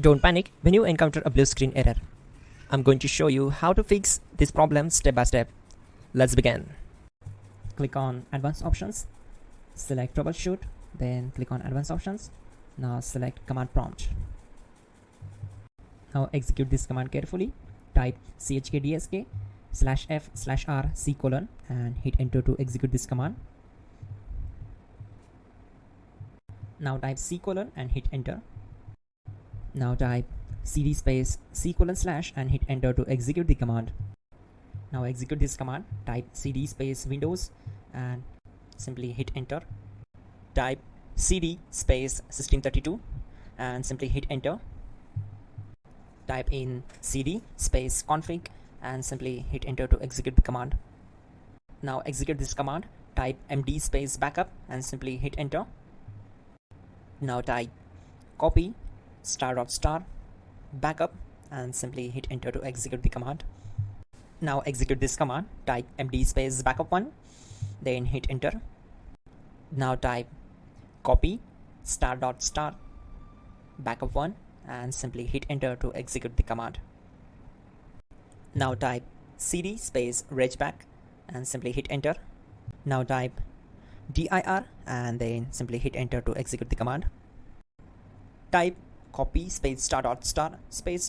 Don't panic when you encounter a blue screen error. I'm going to show you how to fix this problem step by step. Let's begin. Click on Advanced Options, select Troubleshoot, then click on Advanced Options. Now select Command Prompt. Now execute this command carefully. Type chkdsk/f/r:/c: and hit enter to execute this command. Now type C: and hit enter. Now type cd space C: / and hit enter to execute the command. Now execute this command. Type cd space Windows and simply hit enter. Type cd space System32 and simply hit enter. Type in cd space config and simply hit enter to execute the command. Now execute this command. Type md space backup and simply hit enter. Now type copy *** backup and simply hit enter to execute the command. Now execute this command. Type md space backup1, then hit enter. Now type copy *** backup1 and simply hit enter to execute the command. Now type cd space regback and simply hit enter. Now type dir and then simply hit enter to execute the command. Type copy space *** space ..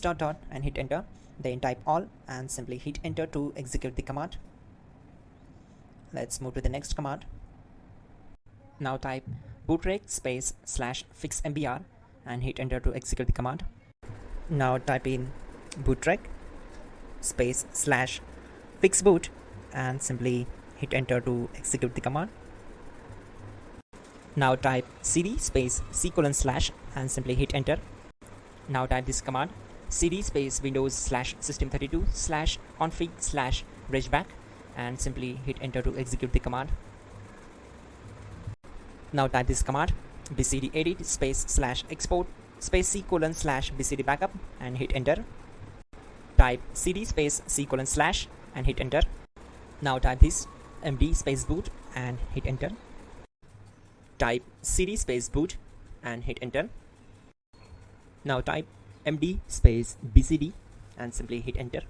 and hit enter. Then type all and simply hit enter to execute the command. Let's move to the next command. Now type bootrec space /fixmbr and hit enter to execute the command. Now type in bootrec space /fixboot and simply hit enter to execute the command. Now type cd space C: / and simply hit enter. Now type this command cd space Windows /System32 /config /regback and simply hit enter to execute the command. Now type this command bcd edit space /export space C: /bcd backup and hit enter. Type cd space C: / and hit enter. Now type this md space boot and hit enter. Type cd space boot and hit enter. Now type md space bcd and simply hit enter.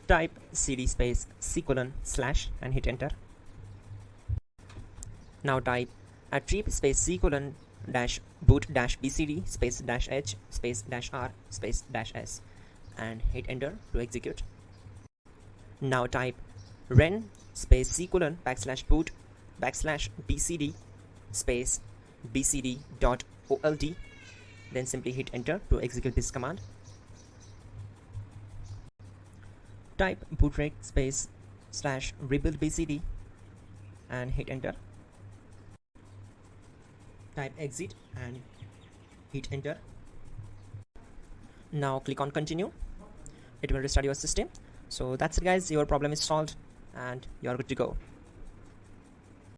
Type cd space C: / and hit enter. Now type attrib space C: --boot -bcd space -h space -r space -s and hit enter to execute. Now type ren space C: \boot \bcd space bcd.old, then simply hit enter to execute this command. Type bootrec space /rebuild bcd and hit enter. Type exit and hit enter. Now click on continue. It will restart your system. So that's it guys, your problem is solved and you're good to go.